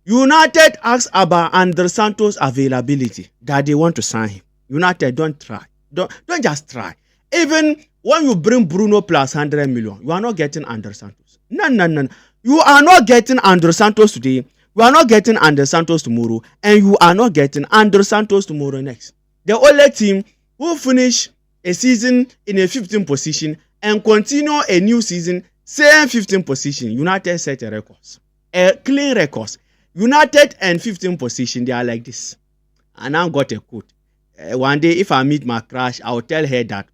United asked about Andre Santos' availability, that they want to sign him. United, don't try. Don't just try. Even when you bring Bruno plus 100 million, you are not getting Andre Santos. No. You are not getting Andre Santos today. You are not getting Andre Santos tomorrow. And you are not getting Andre Santos tomorrow next. The only team who finish a season in a 15th position and continue a new season, same 15th position, United set a record. A clean record. United and 15th position, they are like this. And I got a quote. One day, if I meet my crush, I will tell her that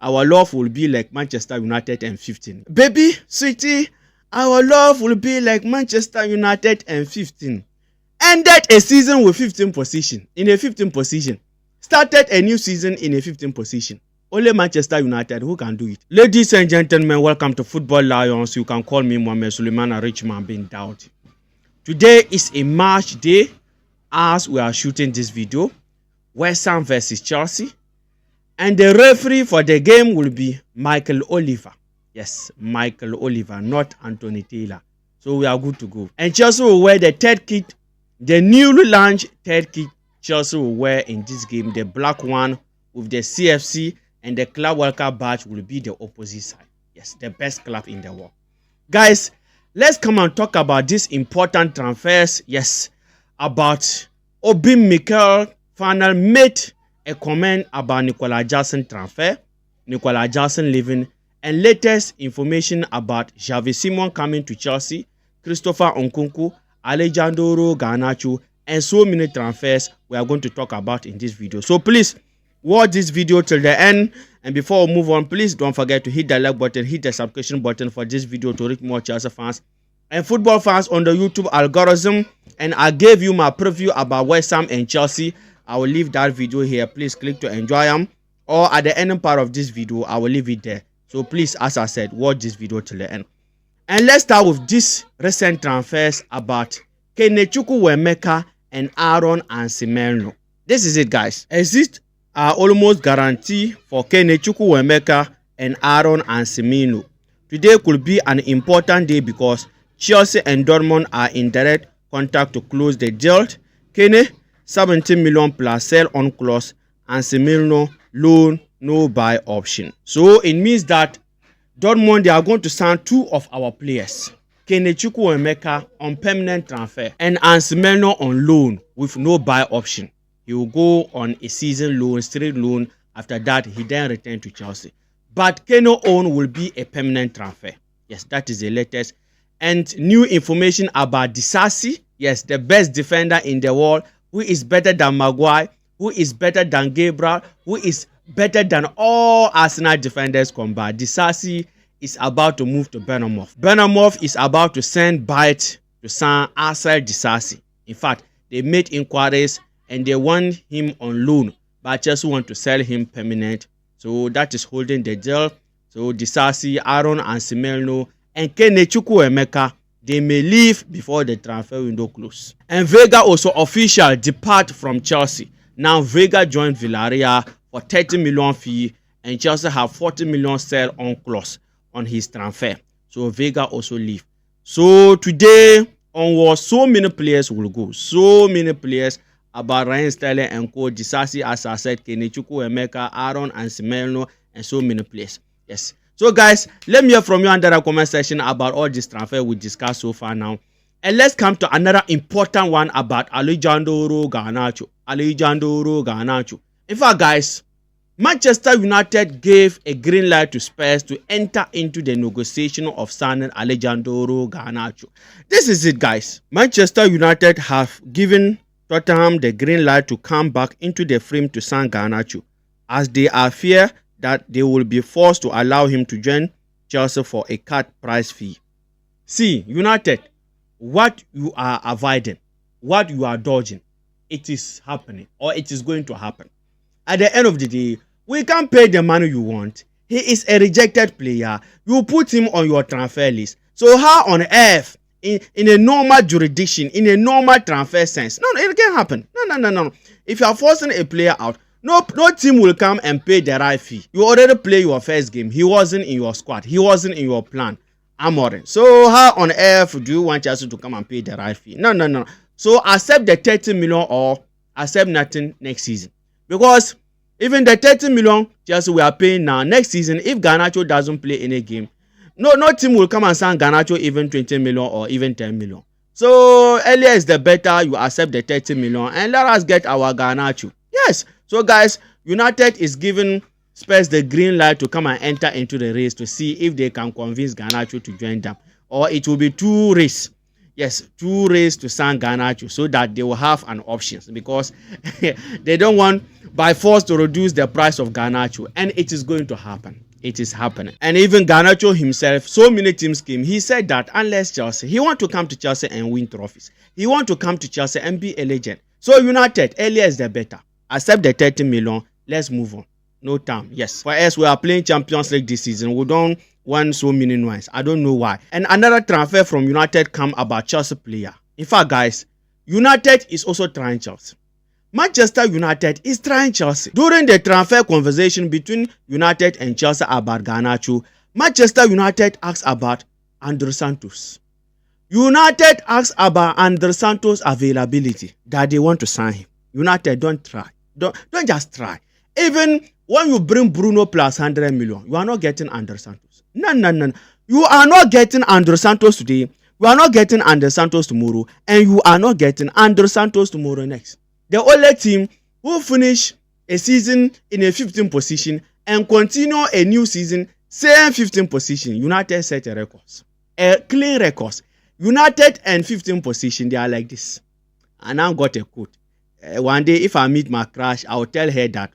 our love will be like Manchester United and 15. Baby, sweetie, our love will be like Manchester United and 15. Ended a season with 15th position, in a 15th position. Started a new season in a 15th position. Only Manchester United who can do it. Ladies and gentlemen, welcome to Football Lions. You can call me Mohamed Suleiman Richman bin Daud. Today is a match day as we are shooting this video. West Ham versus Chelsea. And the referee for the game will be Mikel Oliver. Yes, Mikel Oliver, not Anthony Taylor. So we are good to go. And Chelsea will wear the third kit. The newly launched third kit Chelsea will wear in this game. The black one with the CFC and the Club World Cup badge will be the opposite side. Yes, the best club in the world. Guys, let's come and talk about these important transfers. Yes, about Mikel Finaly made a comment about Nicolas Jackson transfer, Nicolas Jackson leaving, and latest information about Xavi Simon coming to Chelsea, Christopher Nkunku, Alejandro Garnacho, and so many transfers we are going to talk about in this video. So please watch this video till the end. And before we move on, please don't forget to hit the like button, hit the subscription button for this video to reach more Chelsea fans and football fans on the YouTube algorithm. And I gave you my preview about West Ham and Chelsea. I will leave that video here. Please click to enjoy them. Or at the end part of this video, I will leave it there. So please, as I said, watch this video till the end. And let's start with this recent transfers about Kenechukwu Wemeka and Aaron Ansimelno. This is it, guys. Exit are almost guaranteed for Kenechukwu Wemeka and Aaron Ansimelno. Today could be an important day because Chelsea and Dortmund are in direct contact to close the deal. Kene 17 million plus sell on clause, Ansimelno loan no buy option. So it means that Dortmund, they are going to sign two of our players. Kenechukwu Wemeka on permanent transfer and Ansimelno on loan with no buy option. He will go on a season loan, straight loan. After that, he then return to Chelsea. But Keno own will be a permanent transfer. Yes, that is the latest. And new information about Disasi. Yes, the best defender in the world, who is better than Maguire, who is better than Gabriel, who is better than all Arsenal defenders combined. Disasi is about to move to Bournemouth. Bournemouth is about to send Bayern to sign Arsenal Disasi. In fact, they made inquiries and they want him on loan, but Chelsea want to sell him permanent. So that is holding the deal. So Disasi, Aaron Ansimelno, and Kenechukwu Wemeka, they may leave before the transfer window closes. And Vega also official depart from Chelsea. Now Vega joined Villarreal for 30 million fee, and Chelsea have 40 million sell on clause on his transfer. So Vega also leave. So today onwards, so many players will go. So many players about Ryan Sterling and Co. Disasi, as I said, Kenechukwu Wemeka, Aaron Ansimelno, and so many players. Yes. So guys, let me hear from you under the comment section about all this transfer we discussed so far now. And let's come to another important one about Alejandro Ganacho. Alejandro Ganacho. In fact, guys, Manchester United gave a green light to Spurs to enter into the negotiation of signing Alejandro Ganacho. This is it, guys. Manchester United have given Tottenham the green light to come back into the frame to sign Ganacho, as they are fear that they will be forced to allow him to join Chelsea for a cut price fee. See, United, what you are avoiding, what you are dodging, it is happening, or it is going to happen. At the end of the day, we can't pay the money you want. He is a rejected player. You put him on your transfer list. So how on earth, in a normal jurisdiction, in a normal transfer sense, no, it can't happen. No. If you are forcing a player out, no team will come and pay the right fee. You already play your first game. He wasn't in your squad. He wasn't in your plan. Amorim. So how on earth do you want Chelsea to come and pay the right fee? No. So accept the 30 million or accept nothing next season. Because even the 30 million Chelsea we are paying now, next season, if Garnacho doesn't play any game, no team will come and sign Garnacho even 20 million or even 10 million. So earlier is the better you accept the 30 million and let us get our Ganacho. Yes. So guys, United is giving Spurs the green light to come and enter into the race to see if they can convince Ganacho to join them. Or it will be two race. Yes, two race to sign Ganacho so that they will have an option because they don't want by force to reduce the price of Ganacho, and it is going to happen. It is happening. And even Garnacho himself, so many teams came. He said that unless Chelsea, he want to come to Chelsea and win trophies. He want to come to Chelsea and be a legend. So United, earlier is the better. Accept the 30 million. Let's move on. No time. Yes. For us, we are playing Champions League this season. We don't want so many noise. I don't know why. And another transfer from United come about Chelsea player. In fact, guys, United is also trying Chelsea. Manchester United is trying Chelsea. During the transfer conversation between United and Chelsea about Garnacho, Manchester United asked about Andre Santos. United asked about Andre Santos' availability, that they want to sign him. United, don't try. Don't just try. Even when you bring Bruno plus 100 million, you are not getting Andre Santos. No. You are not getting Andre Santos today. You are not getting Andre Santos tomorrow. And you are not getting Andre Santos tomorrow next. The only team who finish a season in a 15th position and continue a new season, same 15th position, United set a record. A clean record. United and 15th position, they are like this. And I got a quote. One day, if I meet my crush, I will tell her that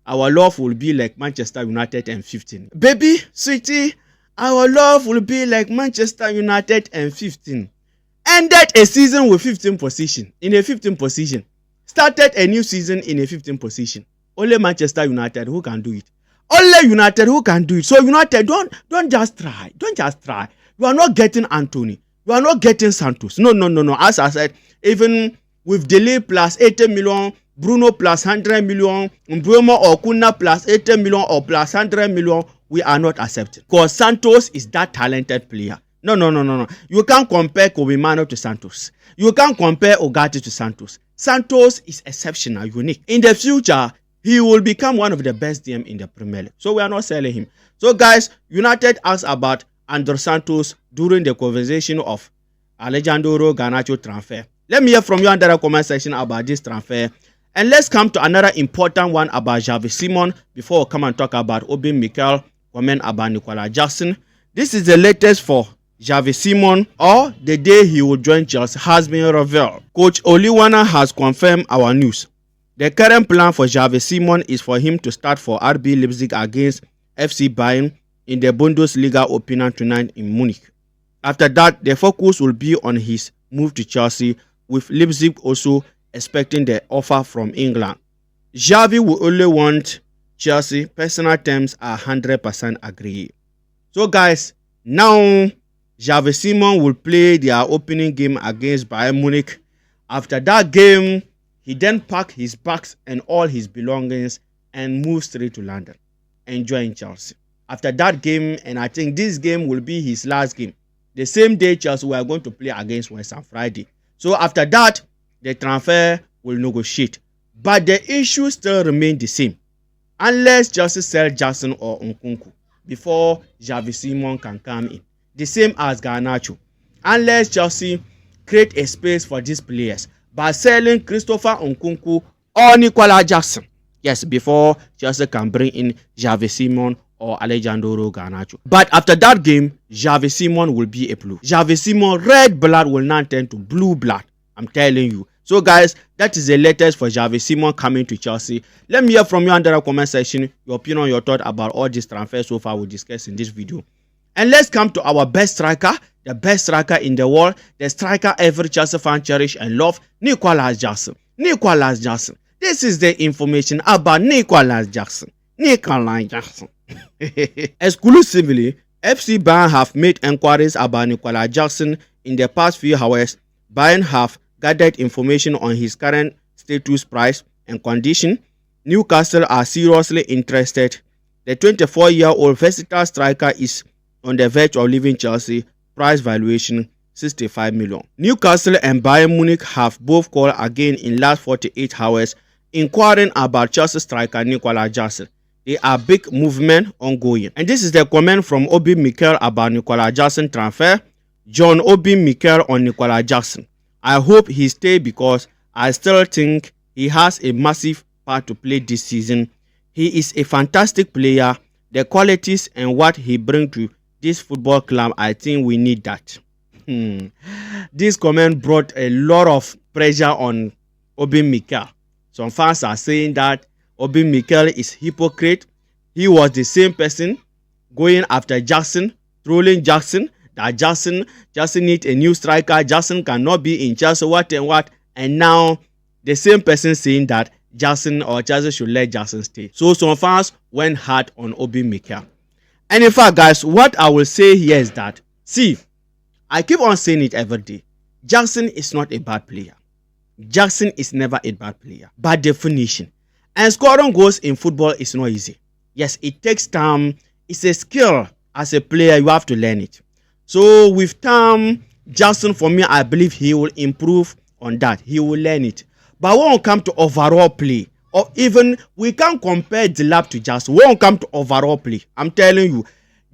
our love will be like Manchester United and 15. Baby, sweetie, our love will be like Manchester United and 15. Ended a season with 15th position, in a 15th position. Started a new season in a 15th position. Only Manchester United who can do it. Only United who can do it. So United, don't just try. Don't just try. You are not getting Anthony. You are not getting Santos. No. As I said, even with Delay plus 80 million, Bruno plus 100 million, Mbeumo or Kuna plus 80 million or plus 100 million, we are not accepting. Because Santos is that talented player. No. You can't compare Kobe Mano to Santos. You can't compare Ogati to Santos. Santos is exceptional, unique. In the future, he will become one of the best DM in the Premier League. So we are not selling him. So guys, United asked about Andre Santos during the conversation of Alejandro Garnacho transfer. Let me hear from you under the comment section about this transfer. And let's come to another important one about Xavi Simon before we come and talk about Obi Mikel, comment about Nicolas Jackson. This is the latest for Xavi Simon, or the day he will join Chelsea, has been revealed. Coach Oliwana has confirmed our news. The current plan for Xavi Simon is for him to start for RB Leipzig against FC Bayern in the Bundesliga opener tonight in Munich. After that, the focus will be on his move to Chelsea, with Leipzig also expecting the offer from England. Xavi will only want Chelsea. Personal terms are 100% agreed. So guys, now Xavi Simon will play their opening game against Bayern Munich. After that game, he then packed his bags and all his belongings and moved straight to London and join Chelsea. After that game, and I think this game will be his last game, the same day Chelsea were going to play against West Ham Friday. So after that, the transfer will negotiate. But the issue still remains the same. Unless Chelsea sell Jackson or Nkunku before Xavi Simon can come in. The same as Garnacho. Unless Chelsea create a space for these players by selling Christopher Nkunku or Nicolas Jackson. Yes, before Chelsea can bring in Xavi Simon or Alejandro Garnacho. But after that game, Xavi Simon will be a blue. Xavi Simon, red blood will now turn to blue blood. I'm telling you. So guys, that is the latest for Xavi Simon coming to Chelsea. Let me hear from you under the comment section, your opinion, your thought about all these transfers so far we discussed in this video. And let's come to our best striker, the best striker in the world, the striker every Chelsea fan cherish and love, Nicolas Jackson. Nicolas Jackson. This is the information about Nicolas Jackson. Nicolas Jackson. Exclusively, FC Bayern have made inquiries about Nicolas Jackson in the past few hours. Bayern have gathered information on his current status, price, and condition. Newcastle are seriously interested. The 24-year-old versatile striker is on the verge of leaving Chelsea. Price valuation 65 million. Newcastle and Bayern Munich have both called again in last 48 hours inquiring about Chelsea striker Nicolas Jackson. There are big movement ongoing. And this is the comment from Obi Mikel about Nicolas Jackson transfer. John Obi Mikel on Nicolas Jackson. I hope he stay because I still think he has a massive part to play this season. He is a fantastic player. The qualities and what he brings to this football club, I think we need that. This comment brought a lot of pressure on Obi Mikel. Some fans are saying that Obi Mikel is hypocrite. He was the same person going after Jackson, trolling Jackson, that Jackson needs a new striker. Jackson cannot be in Chelsea, what and what. And now the same person saying that Jackson or Chelsea should let Jackson stay. So some fans went hard on Obi Mikel. And in fact, guys, what I will say here is that, see, I keep on saying it every day. Jackson is not a bad player. Jackson is never a bad player, by definition. And scoring goals in football is not easy. Yes, it takes time. It's a skill. As a player, you have to learn it. So with time, Jackson, for me, I believe he will improve on that. He will learn it. But when it comes to overall play, or even we can't compare Delap to Jackson. When it comes to overall play, I'm telling you,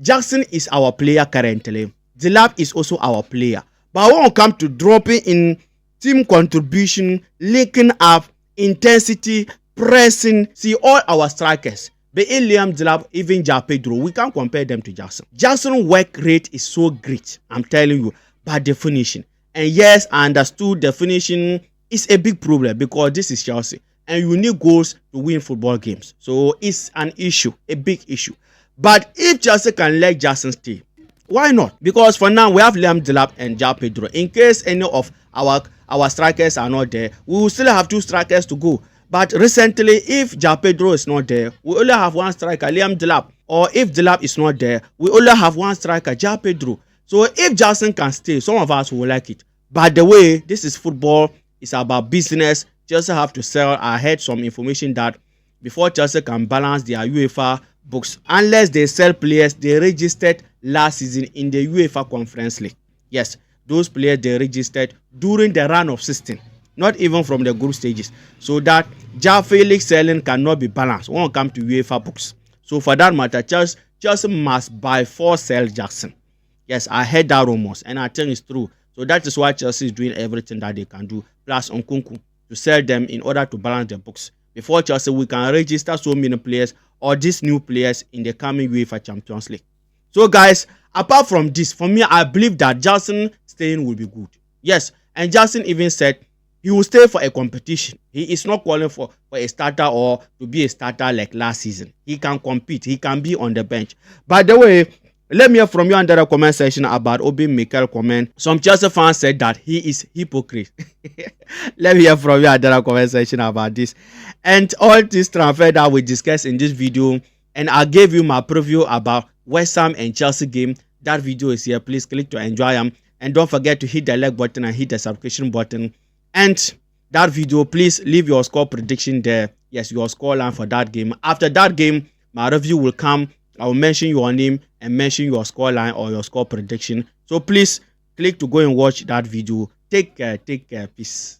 Jackson is our player currently. Delap is also our player. But when it comes to dropping in team contribution, linking up, intensity, pressing, see all our strikers, be it Liam Delap, even Ja Pedro, we can't compare them to Jackson. Jackson's work rate is so great, I'm telling you, by definition. And yes, I understood definition is a big problem because this is Chelsea and you need goals to win football games. So it's an issue, a big issue. But if Chelsea can let Jackson stay, why not? Because for now we have Liam Delap and Ja Pedro. In case any of our strikers are not there, we will still have two strikers to go. But recently, if Ja Pedro is not there, we only have one striker, Liam Delap. Or if Delap is not there, we only have one striker, Ja Pedro. So if Jackson can stay, some of us will like it. By the way, this is football. It's about business. Chelsea have to sell. I heard some information that before Chelsea can balance their UEFA books, unless they sell players they registered last season in the UEFA Conference League. Yes, those players they registered during the run of 16, not even from the group stages. So that Ja Felix selling cannot be balanced when it comes to UEFA books. So for that matter, Chelsea must by force sell Jackson. Yes, I heard that rumors and I think it's true. So that is why Chelsea is doing everything that they can do, plus Nkunku, to sell them in order to balance the books. Before Chelsea, we can register so many players or these new players in the coming UEFA Champions League. So guys, apart from this, for me, I believe that Jackson staying will be good. Yes, and Jackson even said he will stay for a competition. He is not calling for a starter or to be a starter like last season. He can compete. He can be on the bench. By the way, let me hear from you under the comment section about Obi Mikel comment. Some Chelsea fans said that he is hypocrite. Let me hear from you under the comment section about this. And all this transfer that we discussed in this video. And I gave you my preview about West Ham and Chelsea game. That video is here. Please click to enjoy them. And don't forget to hit the like button and hit the subscription button. And that video, please leave your score prediction there. Yes, your score line for that game. After that game, my review will come. I will mention your name and mention your score line or your score prediction. So please click to go and watch that video. Take care. Peace.